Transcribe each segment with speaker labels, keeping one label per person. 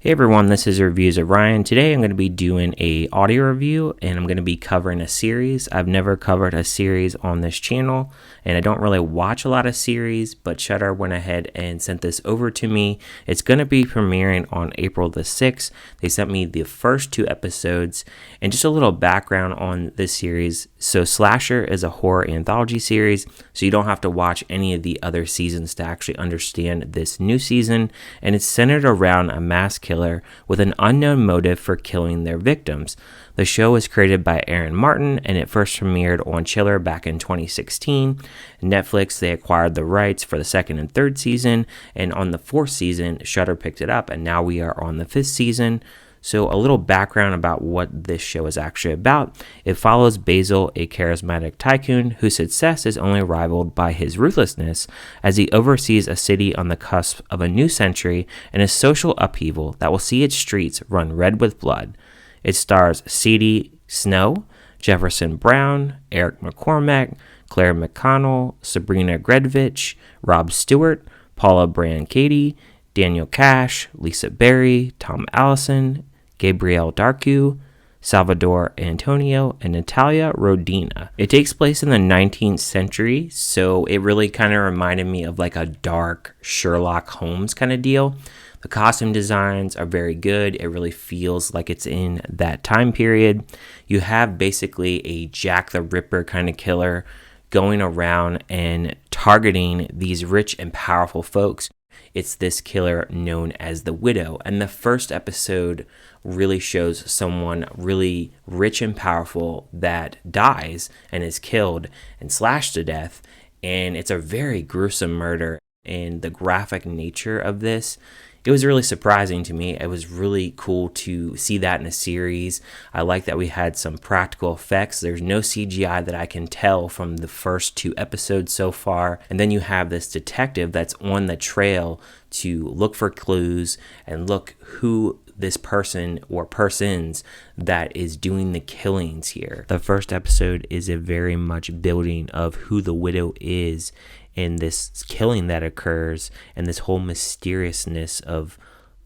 Speaker 1: Hey everyone, this is Reviews of Ryan. Today I'm going to be doing a audio review and I'm going to be covering a series. I've never covered a series on this channel and I don't really watch a lot of series, but Shudder went ahead and sent this over to me. It's going to be premiering on April the 6th. They sent me the first 2 episodes and just a little background on this series. So Slasher is a horror anthology series, so you don't have to watch any of the other seasons to actually understand this new season, and it's centered around a mass killer with an unknown motive for killing their victims. The show was created by Aaron Martin and it first premiered on Chiller back in 2016. Netflix, they acquired the rights for the 2nd and 3rd season, and on the 4th season, Shudder picked it up and now we are on the 5th season. So a little background about what this show is actually about. It follows Basil, a charismatic tycoon whose success is only rivaled by his ruthlessness as he oversees a city on the cusp of a new century and a social upheaval that will see its streets run red with blood. It stars Sadie Snow, Jefferson Brown, Erin McCormack, Clare Mcconnell, Sabrina Gredevich, Rob Stewart, Paula Brand-Katie, Daniel Kash, Lisa Berry, Thom Allison, Gabriel Darku, Salvatore Antonio, and Natalia Rodina. It takes place in the 19th century, so it really kind of reminded me of like a dark Sherlock Holmes kind of deal. The costume designs are very good. It really feels like it's in that time period. You have basically a Jack the Ripper kind of killer going around and targeting these rich and powerful folks. It's this killer known as the Widow, and the first episode really shows someone really rich and powerful that dies and is killed and slashed to death, and it's a very gruesome murder. And the graphic nature of this, it was really surprising to me. It was really cool to see that in a series. I like that we had some practical effects. There's no CGI that I can tell from the first 2 episodes so far. And then you have this detective that's on the trail to look for clues and look who this person or persons that is doing the killings here. The first episode is a very much building of who the Widow is and this killing that occurs and this whole mysteriousness of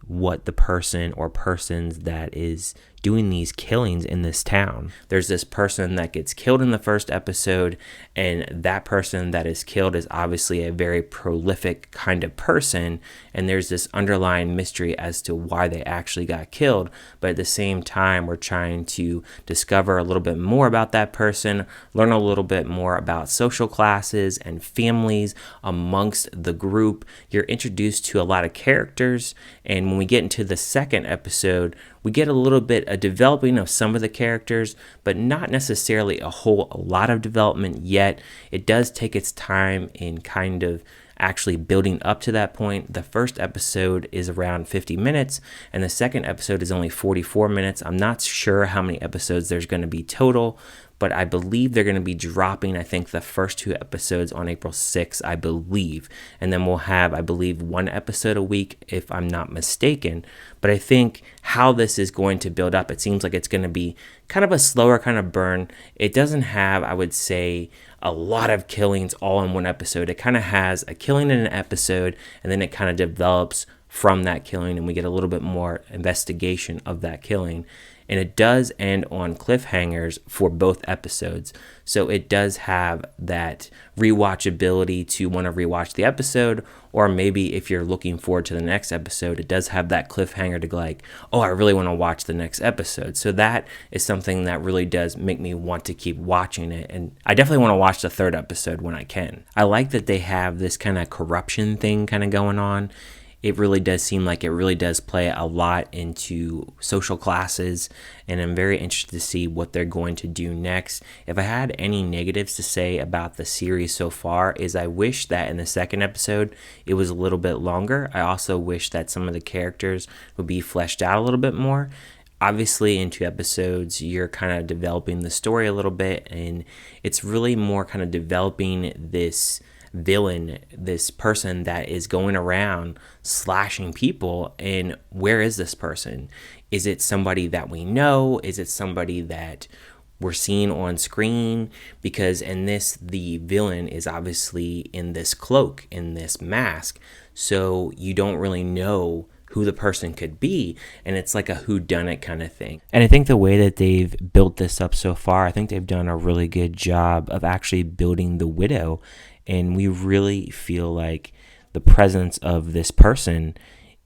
Speaker 1: what the person or persons that is doing these killings in this town. There's this person that gets killed in the first episode, and that person that is killed is obviously a very prolific kind of person, and there's this underlying mystery as to why they actually got killed. But at the same time, we're trying to discover a little bit more about that person, learn a little bit more about social classes and families amongst the group. You're introduced to a lot of characters, and when we get into the second episode, we get a little bit of developing of some of the characters, but not necessarily a lot of development yet. It does take its time in kind of actually building up to that point. The first episode is around 50 minutes, and the second episode is only 44 minutes. I'm not sure how many episodes there's going to be total, but I believe they're going to be dropping, I think, the first 2 episodes on April 6th, I believe. And then we'll have, I believe, 1 episode a week, if I'm not mistaken. But I think how this is going to build up, it seems like it's going to be kind of a slower kind of burn. It doesn't have, I would say, a lot of killings all in 1 episode. It kind of has a killing in an episode, and then it kind of develops from that killing, and we get a little bit more investigation of that killing. And it does end on cliffhangers for both episodes. So it does have that rewatchability to want to rewatch the episode, or maybe if you're looking forward to the next episode, it does have that cliffhanger to go like, oh, I really want to watch the next episode. So that is something that really does make me want to keep watching it. And I definitely want to watch the 3rd episode when I can. I like that they have this kind of corruption thing kind of going on. It really does seem like it really does play a lot into social classes, and I'm very interested to see what they're going to do next. If I had any negatives to say about the series so far, is I wish that in the 2nd episode it was a little bit longer. I also wish that some of the characters would be fleshed out a little bit more. Obviously, in 2 episodes, you're kind of developing the story a little bit, and it's really more kind of developing this villain, this person that is going around slashing people. And where is this person? Is it somebody that we know? Is it somebody that we're seeing on screen? Because in this, the villain is obviously in this cloak, in this mask, so you don't really know who the person could be, and it's like a whodunit kind of thing. And I think the way that they've built this up so far, I think they've done a really good job of actually building the widow, and we really feel like the presence of this person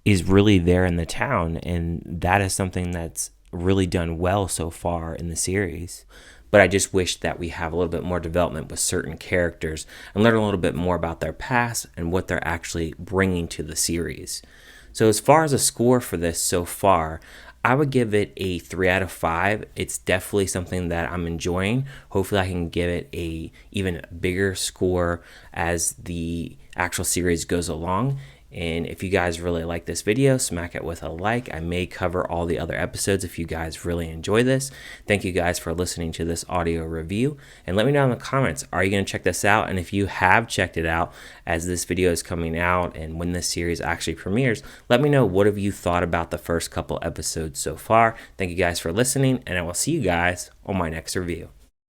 Speaker 1: is really there in the town, and that is something that's really done well so far in the series. But I just wish that we have a little bit more development with certain characters and learn a little bit more about their past and what they're actually bringing to the series. So as far as a score for this so far, I would give it a 3 out of 5. It's definitely something that I'm enjoying. Hopefully I can give it a even bigger score as the actual series goes along. And if you guys really like this video, smack it with a like. I may cover all the other episodes if you guys really enjoy this. Thank you guys for listening to this audio review. And let me know in the comments, are you going to check this out? And if you have checked it out as this video is coming out and when this series actually premieres, let me know what have you thought about the first couple episodes so far. Thank you guys for listening, and I will see you guys on my next review.